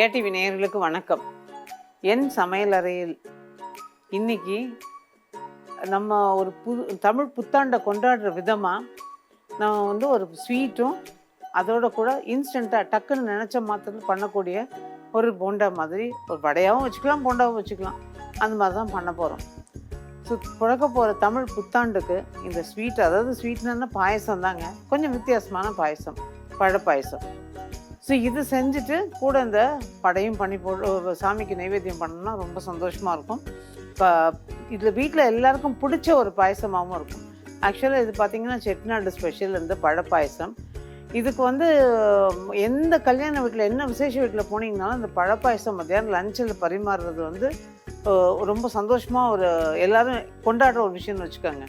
ஜெயா நேயர்களுக்கு வணக்கம். என் சமையலறையில் இன்னைக்கு நம்ம ஒரு தமிழ் புத்தாண்டை கொண்டாடுற விதமாக நம்ம ஒரு ஸ்வீட்டும் அதோட கூட இன்ஸ்டண்ட்டாக டக்குன்னு நினச்ச மாத்திரத்தில் பண்ணக்கூடிய ஒரு போண்டா மாதிரி, ஒரு வடையாகவும் வச்சுக்கலாம், போண்டாவும் வச்சுக்கலாம், அந்த மாதிரி தான் பண்ண போகிறோம். பிறக்க போகிற தமிழ் புத்தாண்டுக்கு இந்த ஸ்வீட், அதாவது ஸ்வீட்னா பாயசம் தாங்க, கொஞ்சம் வித்தியாசமான பாயசம், பழப்பாயசம். இது செஞ்சுட்டு கூட இந்த படையும் பண்ணி போட்டு சாமிக்கு நைவேத்தியம் பண்ணோம்னா ரொம்ப சந்தோஷமாக இருக்கும். இப்போ இதில் வீட்டில் எல்லாருக்கும் பிடிச்ச ஒரு பாயசமாகவும் இருக்கும். ஆக்சுவலாக இது பார்த்திங்கன்னா செட்டிநாடு ஸ்பெஷல் இந்த பழப்பாயசம். இதுக்கு எந்த கல்யாண வீட்டில் என்ன விசேஷ வீட்டில் போனீங்கனாலும் இந்த பழப்பாயசம் மத்தியானம் லஞ்சில் பரிமாறுறது ரொம்ப சந்தோஷமாக ஒரு எல்லோரும் கொண்டாடுற ஒரு விஷயம்னு வச்சுக்கோங்க.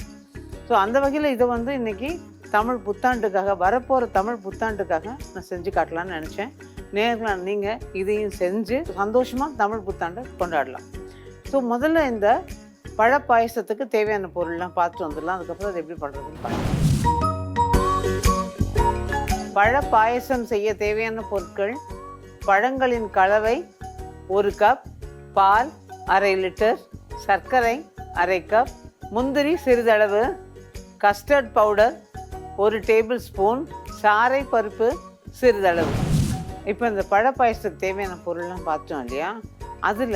ஸோ அந்த வகையில் இதை இன்றைக்கி தமிழ் புத்தாண்டுக்காக, வரப்போகிற தமிழ் புத்தாண்டுக்காக நான் செஞ்சு காட்டலான்னு நினச்சேன். நேரில் நீங்கள் இதையும் செஞ்சு சந்தோஷமாக தமிழ் புத்தாண்டை கொண்டாடலாம். ஸோ முதல்ல இந்த பழப்பாயசத்துக்கு தேவையான பொருள்லாம் பார்த்துட்டு வந்துடலாம். அதுக்கப்புறம் அது எப்படி பண்ணுறதுன்னு பார்க்கலாம். பழப்பாயசம் செய்ய தேவையான பொருட்கள்: பழங்களின் கலவை 1 கப், பால் 1/2 லிட்டர், சர்க்கரை 1/2 கப், முந்திரி சிறிதளவு, கஸ்டர்ட் பவுடர் 1 டேபிள் ஸ்பூன், சாறை பருப்பு சிறிதளவு. இப்போ இந்த பழப்பாயசத்துக்கு தேவையான பொருள்லாம் பார்த்தோம் இல்லையா? அதில்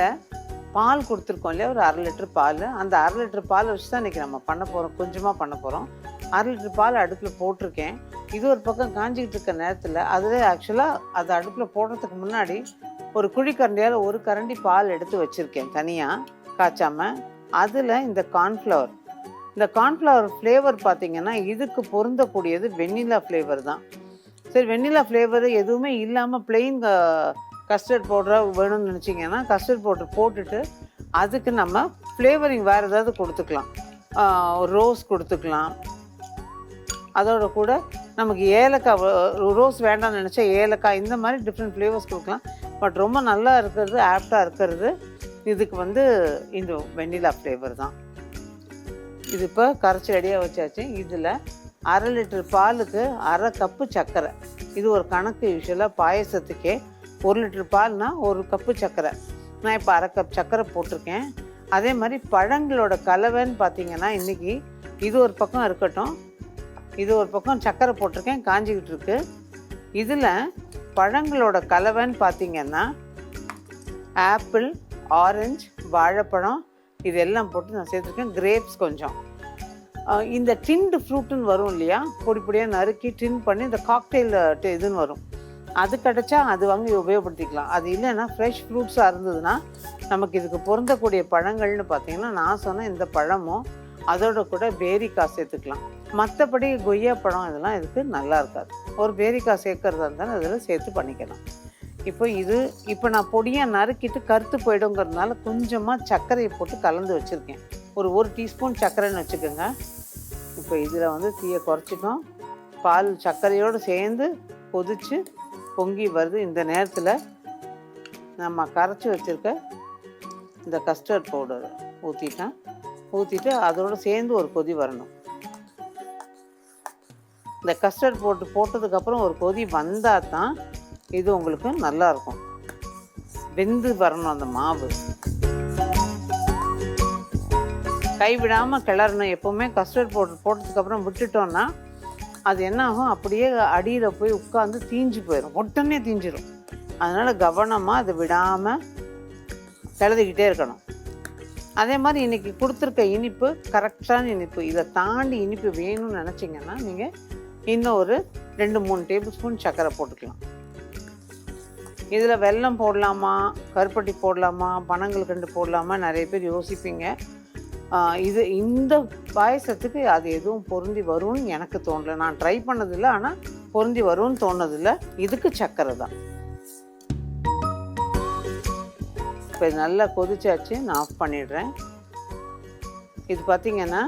பால் கொடுத்துருக்கோம் இல்லையா, ஒரு 1/2 லிட்டர் பால். அந்த 1/2 லிட்டர் பால் வச்சு தான் இன்றைக்கி நம்ம பண்ண போகிறோம், கொஞ்சமாக பண்ண போகிறோம். 1/2 லிட்டர் பால் அடுப்பில் போட்டிருக்கேன். இது ஒரு பக்கம் காஞ்சிக்கிட்டு இருக்க நேரத்தில் அதில் ஆக்சுவலாக அது அடுப்பில் போடுறதுக்கு முன்னாடி ஒரு குழிக்கரண்டியால் 1 கரண்டி பால் எடுத்து வச்சுருக்கேன் தனியாக காய்ச்சாமல். அதில் இந்த கார்ன்ஃப்ளவர், இந்த கார்ன்ஃப்ளவர் ஃப்ளேவர் பார்த்திங்கன்னா இதுக்கு பொருந்தக்கூடியது வெண்ணிலா ஃப்ளேவர் தான். சரி, வெண்ணிலா ஃப்ளேவர் எதுவுமே இல்லாமல் பிளெயின் கஸ்டர்ட் பவுடராக வேணும்னு நினச்சிங்கன்னா கஸ்டர்ட் பவுடர் போட்டுட்டு அதுக்கு நம்ம ஃப்ளேவரிங் வேறு ஏதாவது கொடுத்துக்கலாம். ரோஸ் கொடுத்துக்கலாம். அதோட கூட நமக்கு ஏலக்காய், ரோஸ் வேண்டாம்னு நினச்சா ஏலக்காய், இந்த மாதிரி டிஃப்ரெண்ட் ஃப்ளேவர்ஸ் கொடுக்கலாம். பட் ரொம்ப நல்லா இருக்கிறது, ஆப்டாக இருக்கிறது இதுக்கு இந்த வெண்ணிலா ஃப்ளேவர் தான். இது இப்போ கரைச்சி ரெடியாக வச்சாச்சு. இதில் 1/2 லிட்டர் பாலுக்கு 1/2 கப்பு சர்க்கரை. இது ஒரு கணக்கு. யூஸ்வலாக பாயசத்துக்கே 1 லிட்டர் பால்னால் 1 கப்பு சர்க்கரை. நான் இப்போ 1/2 கப் சர்க்கரை போட்டிருக்கேன். அதே மாதிரி பழங்களோட கலவைன்னு பார்த்திங்கன்னா இன்றைக்கி இது ஒரு பக்கம் இருக்கட்டும், இது ஒரு பக்கம் சர்க்கரை போட்டிருக்கேன், காஞ்சிக்கிட்டு இருக்கு. இதில் பழங்களோட கலவைன்னு பார்த்திங்கன்னா ஆப்பிள், ஆரஞ்சு, வாழைப்பழம் இதெல்லாம் போட்டு நான் சேர்த்துருக்கேன். கிரேப்ஸ் கொஞ்சம். இந்த டின்டு ஃப்ரூட்டுன்னு வரும் இல்லையா, பொடி பொடியாக நறுக்கி டின் பண்ணி இந்த காக்டெயில் இதுன்னு வரும், அது கிடச்சா அது வாங்கி உபயோகப்படுத்திக்கலாம். அது இல்லைன்னா ஃப்ரெஷ் ஃப்ரூட்ஸாக இருந்ததுன்னா நமக்கு இதுக்கு பொருந்தக்கூடிய பழங்கள்னு பார்த்திங்கன்னா நான் சொன்ன இந்த பழமும் அதோட கூட பேரிக்காய் சேர்த்துக்கலாம். மற்றபடி கொய்யா பழம் இதெல்லாம் இதுக்கு நல்லா இருக்காது. ஒரு பேரிக்காய் சேர்க்கறதா இருந்தாலும் அதில் சேர்த்து பண்ணிக்கலாம். இப்போ நான் பொடியாக நறுக்கிட்டு கருத்து போயிடுங்கிறதுனால கொஞ்சமாக சர்க்கரையை போட்டு கலந்து வச்சுருக்கேன். ஒரு டீஸ்பூன் சர்க்கரைன்னு வச்சுக்கோங்க. இப்போ இதில் தீயை குறைச்சிட்டோம். பால் சர்க்கரையோடு சேர்ந்து கொதித்து பொங்கி வருது. இந்த நேரத்தில் நம்ம கரைச்சி வச்சுருக்க இந்த கஸ்டர்ட் பவுடரை ஊற்றிட்டு அதோடு சேர்ந்து ஒரு கொதி வரணும். இந்த கஸ்டர்ட் போட்டதுக்கப்புறம் ஒரு கொதி வந்தால் தான் இது உங்களுக்கு நல்லாயிருக்கும். வெந்து வரணும் அந்த மாவு. கைவிடாமல் கிளறணும். எப்போவுமே கஸ்டர்ட் போட்டதுக்கப்புறம் விட்டுட்டோன்னா அது என்ன ஆகும், அப்படியே அடியில் போய் உட்காந்து தீஞ்சு போயிடும், உடனே தீஞ்சிடும். அதனால் கவனமாக அதை விடாமல் கிளறிக்கிட்டே இருக்கணும். அதே மாதிரி இன்றைக்கி கொடுத்துருக்க இனிப்பு கரெக்டான இனிப்பு. இதை தாண்டி இனிப்பு வேணும்னு நினச்சிங்கன்னா நீங்கள் இன்னும் ஒரு 2-3 டேபிள் ஸ்பூன் சர்க்கரை போட்டுக்கலாம். இதில் வெல்லம் போடலாமா, கருப்பட்டி போடலாமா, பனங்கல்கண்டு போடலாமா, நிறைய பேர் யோசிப்பீங்க. இந்த பாயசத்துக்கு அது எதுவும் பொருந்தி வரும்னு எனக்கு தோணலை. நான் ட்ரை பண்ணதில்லை, ஆனால் பொருந்தி வரும்னு தோணுதில்லை. இதுக்கு சர்க்கரை தான். இப்போ இது நல்லா கொதிச்சாச்சு, நான் ஆஃப் பண்ணிடுறேன். இது பார்த்திங்கன்னா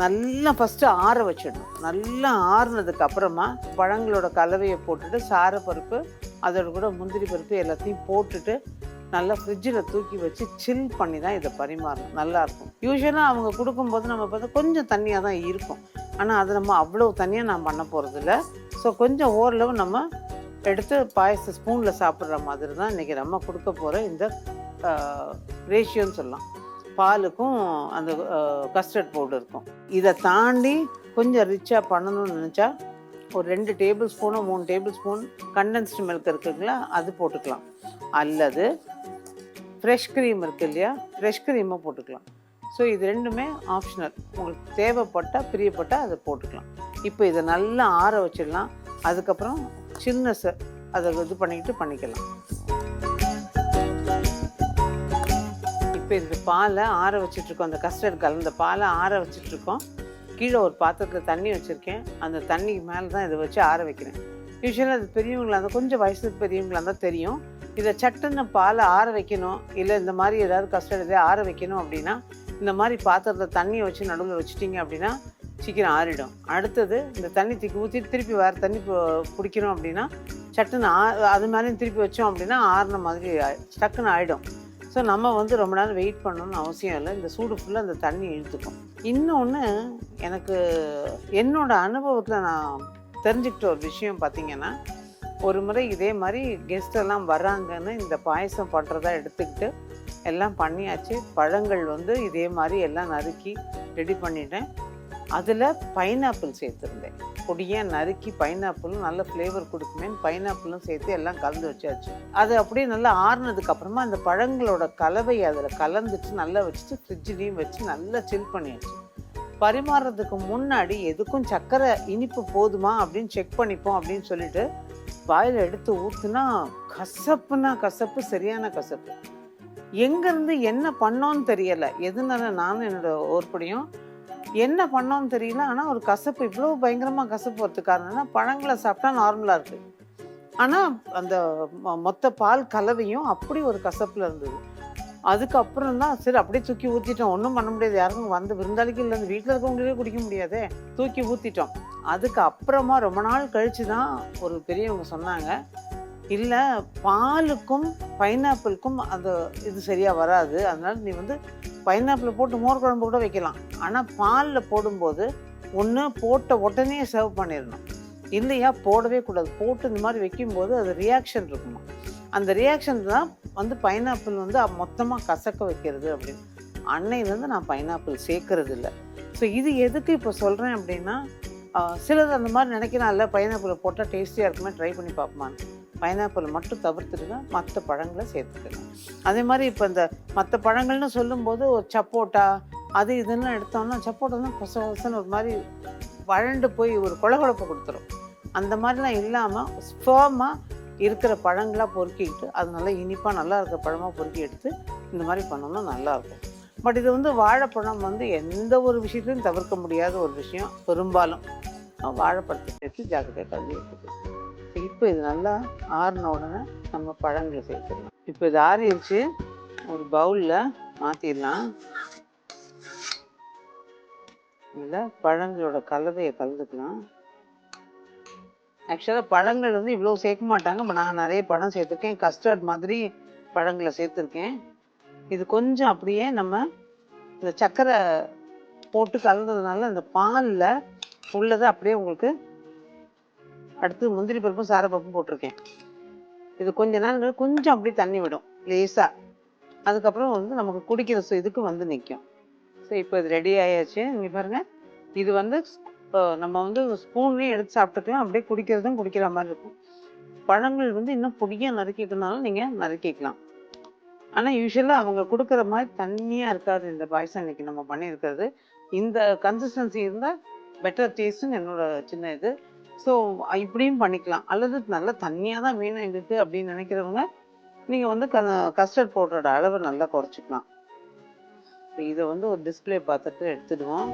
நல்லா ஃபஸ்ட்டு ஆற வச்சிடணும். நல்லா ஆறுனதுக்கு அப்புறமா பழங்களோட கலவையை போட்டுட்டு சாரப்பருப்பு அதோட கூட முந்திரி பருப்பு எல்லாத்தையும் போட்டுட்டு நல்லா ஃப்ரிட்ஜில் தூக்கி வச்சு சில் பண்ணி தான் இதை பரிமாறணும். நல்லாயிருக்கும். யூஸ்வலாக அவங்க கொடுக்கும்போது நம்ம பார்த்தா கொஞ்சம் தண்ணியாக தான் இருக்கும். ஆனால் அது நம்ம அவ்வளோ தனியாக நான் பண்ண போகிறதில்ல. ஸோ கொஞ்சம் ஓரளவு நம்ம எடுத்து பாயசம் ஸ்பூனில் சாப்பிட்ற மாதிரி தான் இன்றைக்கி நம்ம கொடுக்க போகிற இந்த ரேஷியோன்னு சொல்லலாம். பாலுக்கும் அந்த கஸ்டர்ட் பவுடருக்கும். இதை தாண்டி கொஞ்சம் ரிச்சாக பண்ணணும்னு நினச்சா ஒரு 2 டேபிள் ஸ்பூனோ 3 டேபிள் ஸ்பூன் கண்டென்ஸ்டு மில்க் இருக்குங்களா, அது போட்டுக்கலாம். அல்லது ஃப்ரெஷ் க்ரீம் இருக்குது இல்லையா, ஃப்ரெஷ் க்ரீமை போட்டுக்கலாம். ஸோ இது ரெண்டுமே ஆப்ஷனல். உங்களுக்கு தேவைப்பட்டால் பிரியப்பட்டால் அதை போட்டுக்கலாம். இப்போ இதை நல்லா ஆற வச்சிடலாம். அதுக்கப்புறம் சில்னஸை அதை இது பண்ணிக்கலாம். இப்போ இந்த பாலை ஆற வச்சிட்ருக்கோம், அந்த கஸ்டர்ட் கலந்த பாலை ஆற வச்சிட்ருக்கோம். கீழே ஒரு பாத்திரத்தில் தண்ணி வச்சுருக்கேன். அந்த தண்ணிக்கு மேலே தான் இதை வச்சு ஆற வைக்கிறேன். யூஸ்வலாக அது பெரியவங்களாக இருந்தால், கொஞ்சம் வயசுக்கு பெரியவங்களாக இருந்தால் தெரியும். இதை சட்டுன்னு பாலை ஆற வைக்கணும், இல்லை இந்த மாதிரி ஏதாவது கஸ்டர்ட் இதை ஆற வைக்கணும் அப்படின்னா இந்த மாதிரி பாத்திரத்தில் தண்ணியை வச்சு நடுவில் வச்சுட்டிங்க அப்படின்னா சீக்கிரம் ஆறிடும். அடுத்தது இந்த தண்ணி ஊற்றி திருப்பி வேறு தண்ணி பிடிக்கணும் அப்படின்னா சட்டுன்னு அது மேலேயும் திருப்பி வச்சோம் அப்படின்னா ஆறின மாதிரி டக்குன்னு ஆகிடும். ஸோ நம்ம ரொம்ப நேரம் வெயிட் பண்ணணும்னு அவசியம் இல்லை. இந்த சூடு ஃபுல்லாக அந்த தண்ணி இழுத்துக்கும். இன்னொன்று, எனக்கு என்னோடய அனுபவத்தில் நான் தெரிஞ்சுக்கிட்ட ஒரு விஷயம் பார்த்திங்கன்னா, ஒரு முறை இதே மாதிரி கெஸ்டெல்லாம் வர்றாங்கன்னு இந்த பாயசம் பண்ணுறதா எடுத்துக்கிட்டு எல்லாம் பண்ணியாச்சு. பழங்கள் இதே மாதிரி எல்லாம் நறுக்கி ரெடி பண்ணிட்டேன். அதில் பைனாப்பிள் சேர்த்துருந்தேன். பொடியாக நறுக்கி பைனாப்பிளும் நல்ல ஃப்ளேவர் கொடுக்குமேன்னு பைனாப்பிளும் சேர்த்து எல்லாம் கலந்து வச்சாச்சு. அது அப்படியே நல்லா ஆறுனதுக்கப்புறமா அந்த பழங்களோட கலவை அதில் கலந்துட்டு நல்லா வச்சுட்டு ஃப்ரிட்ஜ்லேயும் வச்சு நல்லா சில் பண்ணியாச்சு. பரிமாறுறதுக்கு முன்னாடி எதுக்கும் சர்க்கரை இனிப்பு போதுமா அப்படின்னு செக் பண்ணிப்போம் அப்படின்னு சொல்லிட்டு வாயில் எடுத்து ஊற்றுனா கசப்புனா கசப்பு, சரியான கசப்பு. எங்கேருந்து என்ன பண்ணோன்னு தெரியலை. எதுனால நானும் என்னோட ஓர்படியும் என்ன பண்ணோன்னு தெரியல. ஆனால் ஒரு கசப்பு, இவ்வளோ பயங்கரமாக கசப்பு வரதுக்கு காரணம்னா பழங்களை சாப்பிட்டா நார்மலாக இருக்குது. ஆனால் அந்த மொத்த பால் கலவையும் அப்படி ஒரு கசப்பில் இருந்தது. அதுக்கப்புறம் தான் சரி அப்படியே தூக்கி ஊற்றிட்டோம். ஒன்றும் பண்ண முடியாது, யாருக்கும் விருந்தாளிக்கு இல்லை, அந்த வீட்டில் இருக்கவங்களே குடிக்க முடியாதே, தூக்கி ஊற்றிட்டோம். அதுக்கப்புறமா ரொம்ப நாள் கழித்து தான் ஒரு பெரியவங்க சொன்னாங்க, இல்லை பாலுக்கும் பைனாப்பிளுக்கும் அது இது சரியாக வராது, அதனால் நீ பைனாப்பிள் போட்டு மோர் குழம்பு கூட வைக்கலாம். ஆனால் பாலில் போடும்போது ஒன்று போட்ட உடனே சர்வ் பண்ணிடணும், இல்லையா போடவே கூடாது. போட்டு இந்த மாதிரி வைக்கும்போது அது ரியாக்ஷன் இருக்குமா, அந்த ரியாக்ஷன் தான் பைனாப்பிள் மொத்தமாக கசக்க வைக்கிறது அப்படின்னு. அன்னையிலேருந்து நான் பைனாப்பிள் சேர்க்கறது இல்லை. ஸோ இது எதுக்கு இப்போ சொல்கிறேன் அப்படின்னா, சிலது அந்த மாதிரி நினைக்கிறான், இல்லை பைனாப்பிளை போட்டால் டேஸ்டியாக இருக்குமே, ட்ரை பண்ணி பார்ப்போமான்னு. பைனாப்பிளை மட்டும் தவிர்த்துடுங்க, மற்ற பழங்களை சேர்த்துக்கங்க. அதே மாதிரி இப்போ இந்த மற்ற பழங்கள்னு சொல்லும்போது ஒரு சப்போட்டா அது இதுன்னு எடுத்தோம்னா, சப்போட்டா தான் கொச கொசன்னு ஒரு மாதிரி வழண்டு போய் ஒரு கொழகொழப்பை கொடுத்துரும். அந்த மாதிரிலாம் இல்லாமல் ஸ்பேமாக இருக்கிற பழங்களாக பொறுக்கிக்கிட்டு அது நல்லா இனிப்பாக நல்லா இருக்கிற பழமாக பொறுக்கி எடுத்து இந்த மாதிரி பண்ணோம்னா நல்லாயிருக்கும். பட் இது வாழைப்பழம் எந்த ஒரு விஷயத்துலையும் தவிர்க்க முடியாத ஒரு விஷயம். பெரும்பாலும் வாழைப்பழத்தை சேர்த்து ஜாக்கிரதையாக கழுவி எடுத்துக்கலாம். இப்போ இது நல்லா ஆறின உடனே நம்ம பழங்களை சேர்த்துக்கலாம். இப்போ இது ஆறிடுச்சு, ஒரு பவுலில் மாற்றிடலாம். இதில் பழங்களோட கலவையை கலந்துக்கலாம். ஆக்சுவலாக பழங்கள் இவ்வளோ சேர்க்க மாட்டாங்க, பட் நான் நிறைய பழம் சேர்த்துருக்கேன். கஸ்டர்ட் மாதிரி பழங்களை சேர்த்துருக்கேன். இது கொஞ்சம் அப்படியே நம்ம இந்த சர்க்கரை போட்டு கலந்ததுனால அந்த பாலில் உள்ளதை அப்படியே உங்களுக்கு அடுத்து முந்திரி பருப்பும் சாரப்பருப்பும் போட்டிருக்கேன். இது கொஞ்ச நாள் கொஞ்சம் அப்படியே தண்ணி விடும் லேசாக. அதுக்கப்புறம் நமக்கு குடிக்கிற இதுக்கு நிற்கும். ஸோ இப்போ இது ரெடி ஆயாச்சு. நீங்கள் பாருங்கள், இது இப்போ நம்ம ஸ்பூன்லேயும் எடுத்து சாப்பிட்டுக்கலாம், அப்படியே குடிக்கிறதும் குடிக்கிற மாதிரி இருக்கும். பழங்கள் இன்னும் பொடியாக நறுக்கிக்கனாலும் நீங்கள் நறுக்கிக்கலாம். ஆனால் யூஸ்வலாக அவங்க கொடுக்குற மாதிரி தண்ணியாக இருக்காது இந்த பாயசம் இன்னைக்கு நம்ம பண்ணியிருக்கிறது. இந்த கன்சிஸ்டன்சி இருந்தால் பெட்டர் டேஸ்ட்டுன்னு என்னோட சின்ன இது. ஸோ இப்படியும் பண்ணிக்கலாம். அல்லது நல்லா தண்ணியாக தான் வேணும் எங்களுக்கு அப்படின்னு நினைக்கிறவங்க நீங்கள் கஸ்டர்ட் பவுடரோட அளவை நல்லா குறைச்சிக்கலாம். இதை ஒரு டிஸ்பிளே பார்த்துட்டு எடுத்துடுவோம்.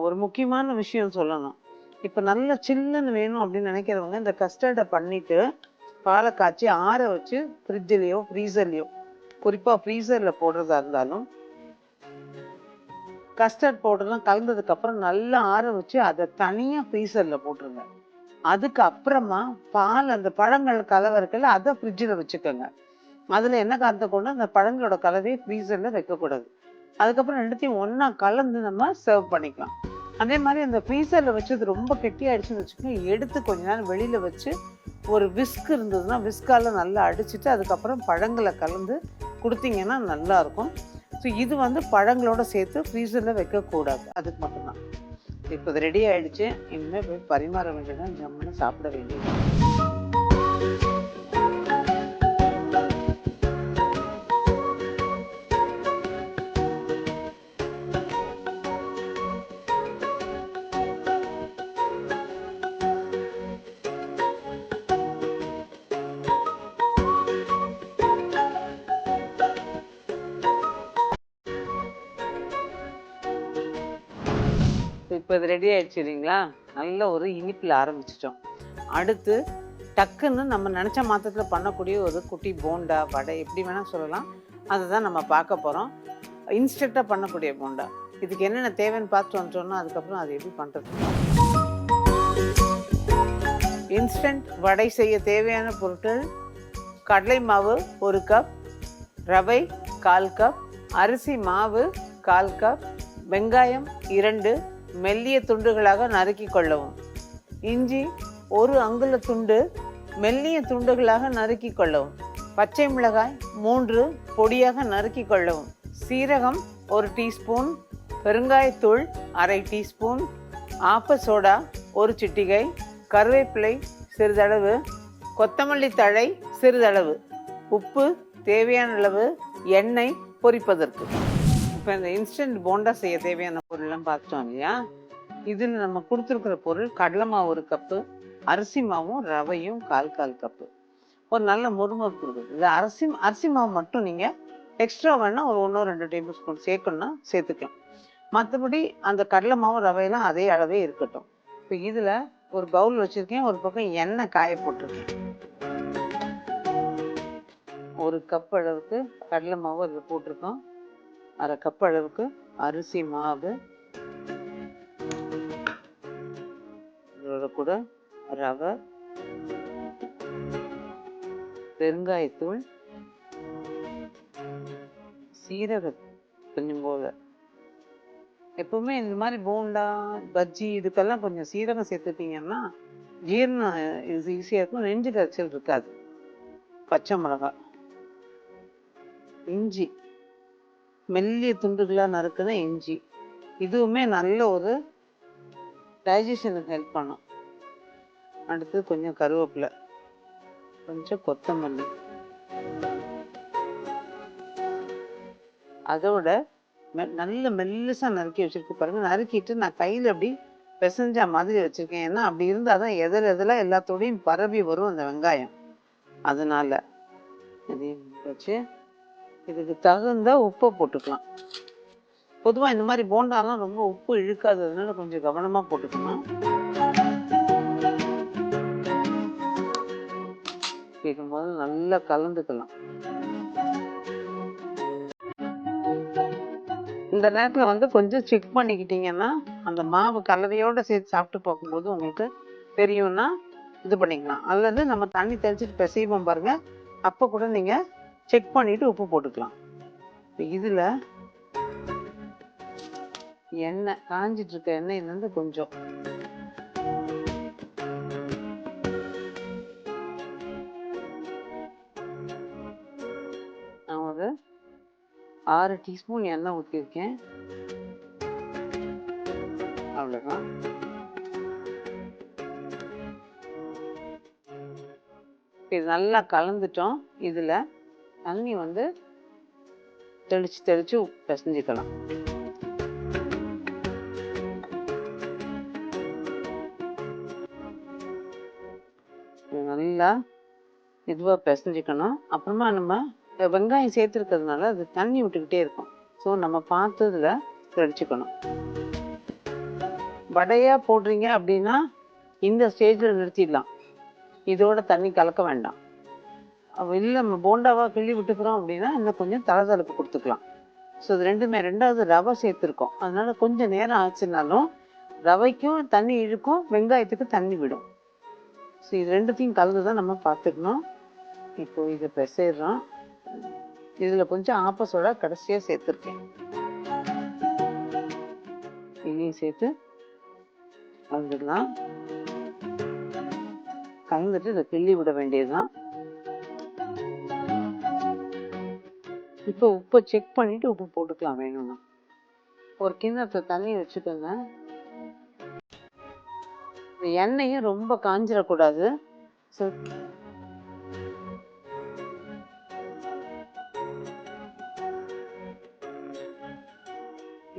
ஒரு முக்கியமான விஷயம் சொல்லணும். இப்போ நல்ல சில்லுன்னு வேணும் அப்படின்னு நினைக்கிறவங்க இந்த கஸ்டர்டை பண்ணிவிட்டு பாலை காய்ச்சி ஆற வச்சு ஃப்ரிட்ஜ்லேயோ ஃப்ரீசர்லேயோ, குறிப்பாக ஃப்ரீசரில் போடுறதா இருந்தாலும் கஸ்டர்ட் பவுடர்லாம் கலந்ததுக்கப்புறம் நல்லா ஆற வச்சு அதை தனியாக ஃப்ரீசரில் போட்டுருங்க. அதுக்கப்புறமா பால் அந்த பழங்கள் கலவை இருக்குல்ல, அதை ஃப்ரிட்ஜில் வச்சுக்கோங்க. அதில் என்ன காரணத்தை கொண்டு அந்த பழங்களோட கலவையை ஃப்ரீசரில் வைக்கக்கூடாது. அதுக்கப்புறம் ரெண்டுத்தையும் ஒன்றா கலந்து நம்ம சர்வ் பண்ணிக்கலாம். அதே மாதிரி அந்த ஃப்ரீசரில் வச்சது ரொம்ப கெட்டியாகிடுச்சுன்னு வச்சுக்கோங்க, எடுத்து கொஞ்ச நேரம் வெளியில் வச்சு ஒரு விஸ்க் இருந்ததுன்னா விஸ்கால் நல்லா அடிச்சுட்டு அதுக்கப்புறம் பழங்களை கலந்து கொடுத்தீங்கன்னா நல்லாயிருக்கும். ஸோ இது வந்து பழங்களோட சேர்த்து ஃப்ரீசரில் வைக்கக்கூடாது, அதுக்கு மட்டும்தான். இப்போ இது ரெடி ஆகிடுச்சு. இனிமேல் போய் பரிமாற வேண்டியதான், ஜம்முன்னு சாப்பிட வேண்டியது. இப்போ இது ரெடி ஆகிடுச்சு இல்லைங்களா? நல்ல ஒரு இனிப்பில் ஆரம்பிச்சிட்டோம். அடுத்து டக்குன்னு நம்ம நினச்ச மாத்திரத்தில் பண்ணக்கூடிய ஒரு குட்டி போண்டா, வடை, எப்படி வேணால் சொல்லலாம். அதை தான் நம்ம பார்க்க போகிறோம். இன்ஸ்டண்ட்டாக பண்ணக்கூடிய போண்டா. இதுக்கு என்னென்ன தேவைன்னு பார்த்துட்டு வந்துட்டோம்னா அதுக்கப்புறம் அது எப்படி பண்ணுறது. இன்ஸ்டன்ட் வடை செய்ய தேவையான பொருட்கள்: கடலை மாவு 1 கப், ரவை 1/4 கப், அரிசி மாவு 1/4 கப், வெங்காயம் 2 மெல்லிய துண்டுகளாக நறுக்கி கொள்ளவும், இஞ்சி 1 அங்குல துண்டு மெல்லிய துண்டுகளாக நறுக்கி கொள்ளவும், பச்சை மிளகாய் 3 பொடியாக நறுக்கி கொள்ளவும், சீரகம் 1 டீஸ்பூன், பெருங்காயத்தூள் 1/2 டீஸ்பூன், ஆப்ப சோடா 1 சிட்டிகை, கருவேப்பிலை சிறிதளவு, கொத்தமல்லி தழை சிறிதளவு, உப்பு தேவையான அளவு, எண்ணெய் பொரிப்பதற்கு. இப்போ இந்த இன்ஸ்டன்ட் போண்டா செய்ய தேவையான பொருள்லாம் பார்த்தோம் இல்லையா? இதில் நம்ம கொடுத்துருக்குற பொருள்: கடலை மாவு 1 கப்பு, அரிசி மாவும் ரவையும் 1/4 கப்பு. ஒரு நல்ல முறுமுறுப்பு இருக்குது. இது அரிசி மாவு மட்டும் நீங்கள் எக்ஸ்ட்ரா வேணால் ஒரு 1-2 டேபிள் ஸ்பூன் சேர்க்கணும்னா சேர்த்துக்கலாம். மற்றபடி அந்த கடலை மாவு ரவையெல்லாம் அதே அளவே இருக்கட்டும். இப்போ இதில் ஒரு பவுல் வச்சுருக்கேன், ஒரு பக்கம் எண்ணெய் காய போட்டிருக்கேன். 1 கப் அளவுக்கு கடலை மாவு அதில் போட்டிருக்கோம். 1/2 கப் அளவுக்கு அரிசி மாவு, இதோட கூட ரவை, பெருங்காயத்தூள், சீரகம் கொஞ்சம் போல. எப்பவுமே இந்த மாதிரி போண்டா, பஜ்ஜி இதுக்கெல்லாம் கொஞ்சம் சீரகம் சேர்த்துட்டீங்கன்னா ஜீரணம் ஈஸியாக இருக்கும், நெஞ்சு கரைச்சல் இருக்காது. பச்சை மிளகாய், இஞ்சி மெல்லிய துண்டுகளாக நறுக்குன இஞ்சி, இதுவுமே நல்ல ஒரு டைஜஷனுக்கு ஹெல்ப் பண்ணும். அடுத்து கொஞ்சம் கருவேப்பிலை, கொஞ்சம் கொத்தமல்லி, அதோட நல்ல மெல்லிசாக நறுக்கி வச்சுருக்கு பாருங்கள். நறுக்கிட்டு நான் கையில் அப்படி பிசைஞ்சா மாதிரி வச்சுருக்கேன். ஏன்னா அப்படி இருந்தால் தான் எதில் எல்லாத்தோடையும் பரவி வரும் அந்த வெங்காயம். அதனால் இதையும் வச்சு இதுக்கு தகுந்த உப்பை போட்டுக்கலாம். பொதுவாக இந்த மாதிரி போண்டாலாம் ரொம்ப உப்பு இழுக்காததுனால கொஞ்சம் கவனமாக போட்டுக்கணும். கேட்கும்போது நல்லா கலந்துக்கலாம். இந்த நேரத்தில் வந்து கொஞ்சம் செக் பண்ணிக்கிட்டீங்கன்னா அந்த மாவு கலவையோடு சேர்த்து சாப்பிட்டு பார்க்கும்போது உங்களுக்கு தெரியும்னா இது பண்ணிக்கலாம். அல்லது நம்ம தண்ணி தெளிச்சிட்டு பிசைவோம் பாருங்கள், அப்போ கூட நீங்கள் செக் பண்ணிவிட்டு உப்பு போட்டுக்கலாம். இப்போ இதில் எண்ணெய் காஞ்சிட்டு இருக்க எண்ணெயிலேருந்து கொஞ்சம் நான் ஒரு 6 டீஸ்பூன் எண்ணெய் ஊற்றிருக்கேன். அவ்வளோதான். இது நல்லா கலந்துட்டோம். இதில் தண்ணி வந்து தெளித்து பிசைஞ்சிக்கலாம். நல்லா இதுவாக பிசைஞ்சிக்கணும். அப்புறமா நம்ம வெங்காயம் சேர்த்துருக்கிறதுனால அது தண்ணி விட்டுக்கிட்டே இருக்கும். ஸோ நம்ம பார்த்ததில் தெளிச்சுக்கணும். வடையாக போடுறீங்க அப்படின்னா இந்த ஸ்டேஜில் நிறுத்திடலாம், இதோட தண்ணி கலக்க வேண்டாம். இல்லை நம்ம போண்டாவாக கிள்ளி விட்டுக்கிறோம் அப்படின்னா இன்னும் கொஞ்சம் தளதளப்பு கொடுத்துக்கலாம். ஸோ இது ரெண்டுமே, ரெண்டாவது ரவை சேர்த்துருக்கோம், அதனால் கொஞ்சம் நேரம் ஆச்சுனாலும் ரவைக்கும் தண்ணி இழுக்கும், வெங்காயத்துக்கு தண்ணி விடும். ஸோ இது ரெண்டுத்தையும் கலந்து தான் நம்ம பார்த்துக்கணும். இப்போ இதை பிசைறோம். இதில் கொஞ்சம் ஆப்ப சோடா கடைசியாக சேர்த்துருக்கேன். இதையும் சேர்த்து கலந்துடலாம். கலந்துட்டு இதை கிள்ளி விட வேண்டியதுதான். இப்போ உப்பை செக் பண்ணிட்டு உப்பு போட்டுக்கலாம் வேணும்னா. ஒரு கிண்ணத்துல தண்ணி வச்சுக்கோங்க. எண்ணெயும் ரொம்ப காஞ்சிடக்கூடாது.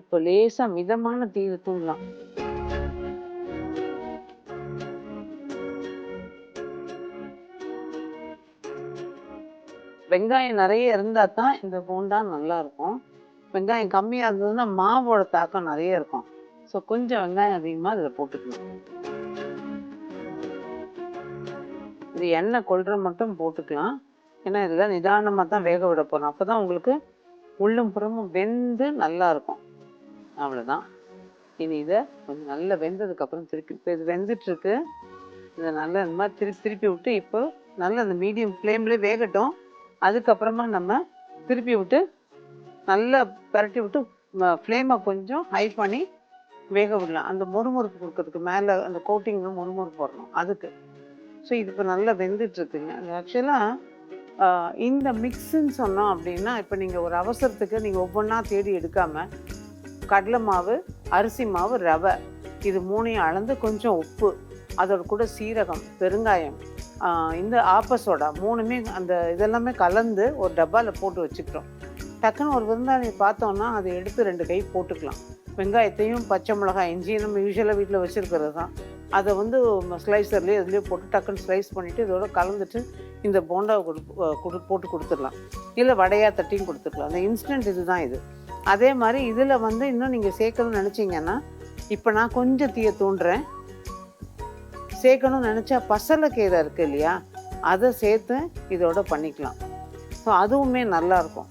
இப்போ லேசா மிதமான தீயில தூங்கலாம். வெங்காயம் நிறைய இருந்தா தான் இந்த போண்டா நல்லா இருக்கும். வெங்காயம் கம்மியா இருந்ததுன்னா மாவோட தாக்கம் நிறைய இருக்கும். ஸோ கொஞ்சம் வெங்காயம் அதிகமாக இதில் போட்டுக்கணும். இது எண்ணெய் கொள்ற மட்டும் போட்டுக்கலாம். ஏன்னா இதெல்லாம் நிதானமாக தான் வேக விட போகிறோம். அப்போ தான் உங்களுக்கு உள்ளும் புறமும் வெந்து நல்லா இருக்கும். அவ்வளோதான். இனி இதை கொஞ்சம் நல்லா வெந்ததுக்கப்புறம் திருப்பி, இப்போ இது வெந்துட்டுருக்கு, இதை நல்லா இந்த மாதிரி திருப்பி விட்டு இப்போ நல்லா அந்த மீடியம் ஃப்ளேம்லேயே வேகட்டும். அதுக்கப்புறமா நம்ம திருப்பி விட்டு நல்லா பரட்டி விட்டு ஃப்ளேமை கொஞ்சம் ஹை பண்ணி வேக விடலாம். அந்த மொறுமொறுப்பு கொடுக்கறதுக்கு மேலே அந்த கோட்டிங் மொறுமொறுப்பு போடணும் அதுக்கு. ஸோ இது இப்போ நல்லா வெந்துட்டுருக்குங்க. ஆக்சுவலாக இந்த மிக்ஸுன்னு சொன்னோம் அப்படின்னா, இப்போ நீங்கள் ஒரு அவசரத்துக்கு நீங்கள் ஒவ்வொன்றா தேடி எடுக்காமல் கடலை மாவு, அரிசி மாவு, ரவை இது மூணையும் அளந்து கொஞ்சம் உப்பு, அதோட கூட சீரகம், பெருங்காயம், இந்த ஆப்பசோடா மூணுமே அந்த இதெல்லாமே கலந்து ஒரு டப்பாவில் போட்டு வச்சுக்கிட்டோம். டக்குன்னு ஒரு விருந்தாளியை பார்த்தோன்னா அதை எடுத்து 2 கை போட்டுக்கலாம். வெங்காயத்தையும் பச்சை மிளகாய், இஞ்சியும் நம்ம யூஸ்வலாக வீட்டில் வச்சுருக்கிறது தான். அதை ஸ்லைசர்லேயே இதுலேயே போட்டு டக்குன்னு ஸ்லைஸ் பண்ணிவிட்டு இதோட கலந்துட்டு இந்த போண்டாவை போட்டு கொடுத்துடலாம். இல்லை வடையாக தட்டியும் கொடுத்துக்கலாம். அந்த இன்ஸ்டன்ட் இது தான் இது. அதே மாதிரி இதில் இன்னும் நீங்கள் சேர்க்கணும்னு நினச்சிங்கன்னா, இப்போ நான் கொஞ்சம் தீயை தூண்டுறேன். சேர்க்கணும்னு நினச்சா பசலைக்கீரை இருக்குது இல்லையா, அதை சேர்த்து இதோட பண்ணிக்கலாம். ஸோ அதுவுமே நல்லாயிருக்கும்.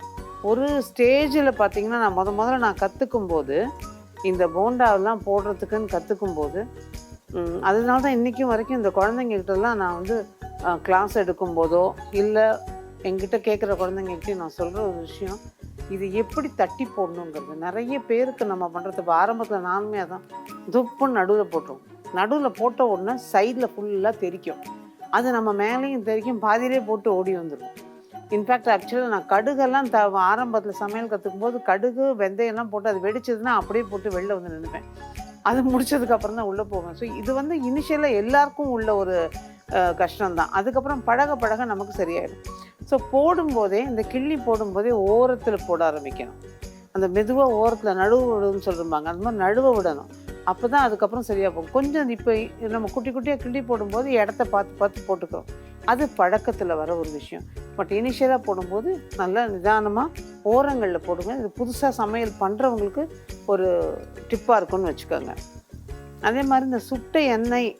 ஒரு ஸ்டேஜில் பார்த்திங்கன்னா, நான் முதல்ல நான் கற்றுக்கும்போது இந்த போண்டாவெல்லாம் போடுறதுக்குன்னு கற்றுக்கும்போது, அதனால தான் இன்றைக்கும் வரைக்கும் இந்த குழந்தைங்ககிட்டலாம் நான் கிளாஸ் எடுக்கும்போதோ இல்லை எங்கிட்ட கேட்குற குழந்தைங்ககிட்டையும் நான் சொல்கிற ஒரு விஷயம், இது எப்படி தட்டி போடணுங்கிறது. நிறைய பேருக்கு நம்ம பண்ணுறது இப்போ ஆரம்பத்தில் நானுமே அதான் துப்புன்னு நடுவில் போட்டுருவோம். நடுவில் போட்ட உடனே சைடில் ஃபுல்லாக தெரிக்கும். அது நம்ம மேலேயும் தெரிக்கும், பாதியிலே போட்டு ஓடி வந்துடும். இன்ஃபேக்ட் ஆக்சுவலாக நான் கடுகெல்லாம் ஆரம்பத்தில் சமையல் கற்றுக்கும் போது கடுகு வெந்தயம்லாம் போட்டு அது வெடிச்சதுன்னா அப்படியே போட்டு வெளில வந்து நினைப்பேன். அது முடிச்சதுக்கப்புறம் தான் உள்ளே போவேன். ஸோ இது இனிஷியலாக எல்லாருக்கும் உள்ள ஒரு கஷ்டம்தான். அதுக்கப்புறம் பழக நமக்கு சரியாயிடும். ஸோ போடும்போதே இந்த கிள்ளி போடும்போதே ஓரத்தில் போட ஆரம்பிக்கணும். அந்த மெதுவாக ஓரத்தில் நடுவு விடுன்னு சொல்லுவாங்க, அந்த மாதிரி நடுவை விடணும். அப்போ தான் அதுக்கப்புறம் சரியாக போகும். கொஞ்சம் இப்போ நம்ம குட்டி குட்டியாக கிள்ளி போடும்போது இடத்த பார்த்து போட்டுக்கிறோம். அது பழக்கத்தில் வர ஒரு விஷயம். பட் இனிஷியலாக போடும்போது நல்லா நிதானமாக ஓரங்களில் போடுங்க. இது புதுசாக சமையல் பண்ணுறவங்களுக்கு ஒரு டிப்பாக இருக்குன்னு வச்சுக்கோங்க. அதே மாதிரி இந்த சுட்ட எண்ணெய்,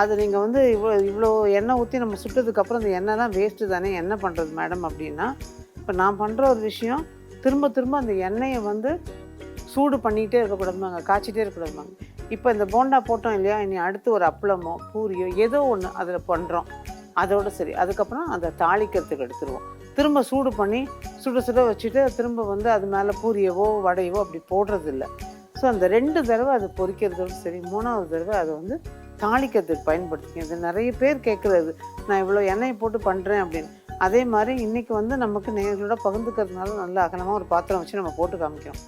அது நீங்கள் இவ்வளோ எண்ணெய் ஊற்றி நம்ம சுட்டதுக்கப்புறம் அந்த எண்ணெய்லாம் வேஸ்ட்டு தானே, என்ன பண்ணுறது மேடம் அப்படின்னா, இப்போ நான் பண்ணுற ஒரு விஷயம், திரும்ப அந்த எண்ணெயை சூடு பண்ணிகிட்டே இருக்கக்கூடாதுமாங்க, காய்ச்சிட்டே இருக்கக்கூடாதுமாங்க. இப்போ இந்த போண்டா போட்டோம் இல்லையா, இனி அடுத்து ஒரு அப்பளமோ பூரியோ ஏதோ ஒன்று அதில் பண்ணுறோம், அதோடு சரி. அதுக்கப்புறம் அதை தாளிக்கிறதுக்கு எடுத்துருவோம். திரும்ப சூடு பண்ணி சுட வச்சுட்டு திரும்ப அது மேலே பூரியவோ வடையவோ அப்படி போடுறதில்ல. ஸோ அந்த 2 தடவை அது பொரிக்கிறதோடு சரி, 3ஆவது தடவை அதை தாளிக்கிறதுக்கு பயன்படுத்திங்க. இது நிறைய பேர் கேட்குறது, நான் இவ்வளோ எண்ணெயை போட்டு பண்ணுறேன் அப்படின்னு. அதே மாதிரி இன்றைக்கி நமக்கு நேர்களோட பகிர்ந்துக்கிறதுனால நல்ல அகலமாக ஒரு பாத்திரம் வச்சு நம்ம போட்டு காமிக்கிறோம்.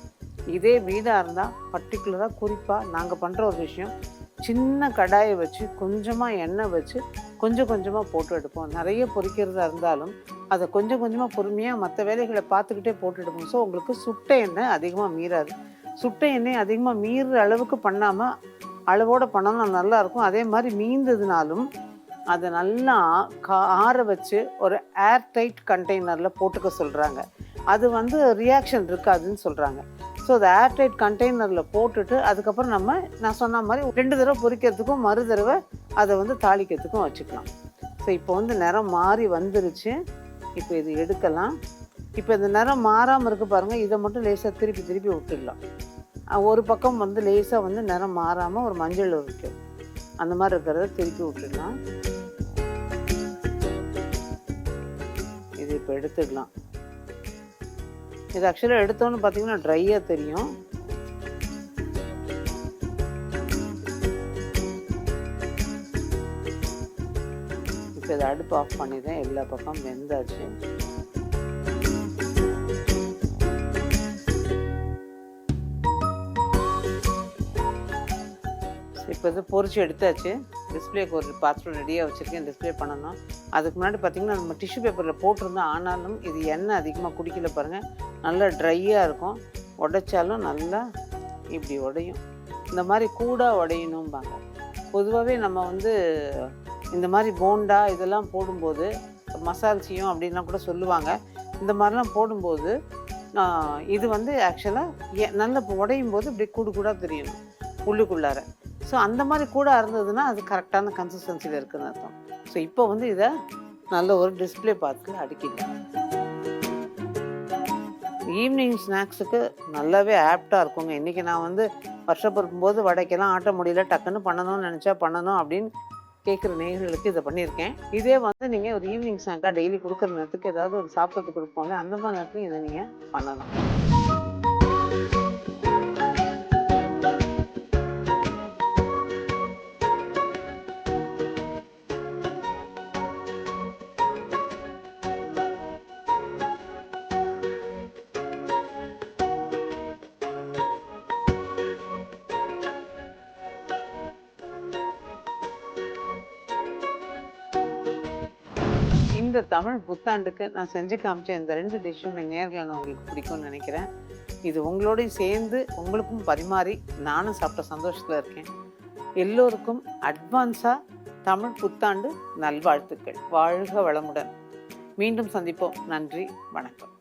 இதே வீடாக இருந்தால் பர்டிகுலராக குறிப்பாக நாங்கள் பண்ணுற ஒரு விஷயம், சின்ன கடாயை வச்சு கொஞ்சமாக எண்ணெய் வச்சு கொஞ்சமாக போட்டு எடுப்போம். நிறைய பொரிக்கிறதா இருந்தாலும் அதை கொஞ்சமாக பொறுமையாக மற்ற வேலைகளை பார்த்துக்கிட்டே போட்டு எடுப்போம். ஸோ உங்களுக்கு சுட்ட எண்ணெய் அதிகமாக மீறாது. சுட்ட எண்ணெய் அதிகமாக மீறுற அளவுக்கு பண்ணாமல் அளவோடு பண்ணாலும் நல்லாயிருக்கும். அதே மாதிரி மீந்ததுனாலும் அதை நல்லா ஆற வச்சு ஒரு ஏர்டைட் கண்டெய்னரில் போட்டுக்க சொல்கிறாங்க. அது ரியாக்ஷன் இருக்காதுன்னு சொல்கிறாங்க. ஸோ அதை ஏர்டைட் கண்டெய்னரில் போட்டுட்டு அதுக்கப்புறம் நான் சொன்ன மாதிரி 2 தடவை பொரிக்கிறதுக்கும் மறு தடவை அதை தாளிக்கிறதுக்கும் வச்சுக்கலாம். ஸோ இப்போ நிறம் மாறி வந்துருச்சு. இப்போ இது எடுக்கலாம். இப்போ இந்த நிறம் மாறாமல் இருக்குது பாருங்கள், இதை மட்டும் லேசாக திருப்பி விட்டுடலாம். ஒரு பக்கம் லேசாக நிறம் மாறாமல் ஒரு மஞ்சள் இருக்கும், அந்த மாதிரி இருக்கிறத திருப்பி விட்டுடலாம். இது இப்போ எடுத்துக்கலாம். இது ஆக்சுவலாக எடுத்தோன்னு பார்த்தீங்கன்னா ட்ரையாக தெரியும். இப்போ இதை அடுப்பு ஆஃப் பண்ணிடுறேன். எல்லா பக்கம் வெந்தாச்சு. இப்போ இது பொரிச்சு எடுத்தாச்சு. டிஸ்பிளேக்கு ஒரு பாத்திரம் ரெடியாக வச்சுருக்கேன், டிஸ்பிளே பண்ணணும். அதுக்கு முன்னாடி பார்த்திங்கன்னா நம்ம டிஷ்யூ பேப்பரில் போட்டிருந்தோம். ஆனாலும் இது எண்ணெய் அதிகமாக குடிக்கல பாருங்கள். நல்லா ட்ரையாக இருக்கும். உடைச்சாலும் நல்லா இப்படி உடையும். இந்த மாதிரி கூட உடையணும்பாங்க. பொதுவாகவே நம்ம வந்து இந்த மாதிரி போண்டா இதெல்லாம் போடும்போது மசால் செய்யும் அப்படின்லாம் கூட சொல்லுவாங்க. இந்த மாதிரிலாம் போடும்போது இது வந்து ஆக்சுவலாக நல்லா உடையும் போது இப்படி கூடு கூட தெரியணும் உள்ளுக்குள்ளார. ஸோ அந்த மாதிரி கூட இருந்ததுன்னா அது கரெக்டான கன்சிஸ்டன்சியில் இருக்குதுன்னு அர்த்தம். ஸோ இப்போ வந்து இதை நல்ல ஒரு டிஸ்பிளே பாத்தில் அடுக்கிடலாம். ஈவினிங் ஸ்நாக்ஸுக்கு நல்லாவே ஆப்டாக இருக்குங்க. இன்றைக்கி நான் வந்து வருஷப்பருக்கும் போது வடைக்கெல்லாம் ஆட்ட முடியல, டக்குன்னு பண்ணணும்னு நினச்சா பண்ணணும் அப்படின்னு கேட்குற நேயர்களுக்கு இதை பண்ணியிருக்கேன். இதே வந்து நீங்கள் ஒரு ஈவினிங் ஸ்நாக்காக டெய்லி கொடுக்குற நேரத்துக்கு ஏதாவது ஒரு சாப்பிட்றதுக்கு கொடுப்பாங்க, அந்த மாதிரி நேரத்துக்கு இதை நீங்கள் பண்ணலாம். இந்த தமிழ் புத்தாண்டுக்கு நான் செஞ்சு காமிச்ச இந்த 2 டிஷ்ஷும் நேர்களை நான் உங்களுக்கு பிடிக்கும்னு நினைக்கிறேன். இது உங்களோடையும் சேர்ந்து உங்களுக்கும் பரிமாறி நானும் சாப்பிட்ட சந்தோஷத்தில் இருக்கேன். எல்லோருக்கும் அட்வான்ஸாக தமிழ் புத்தாண்டு நல்வாழ்த்துக்கள். வாழ்க வளமுடன். மீண்டும் சந்திப்போம். நன்றி, வணக்கம்.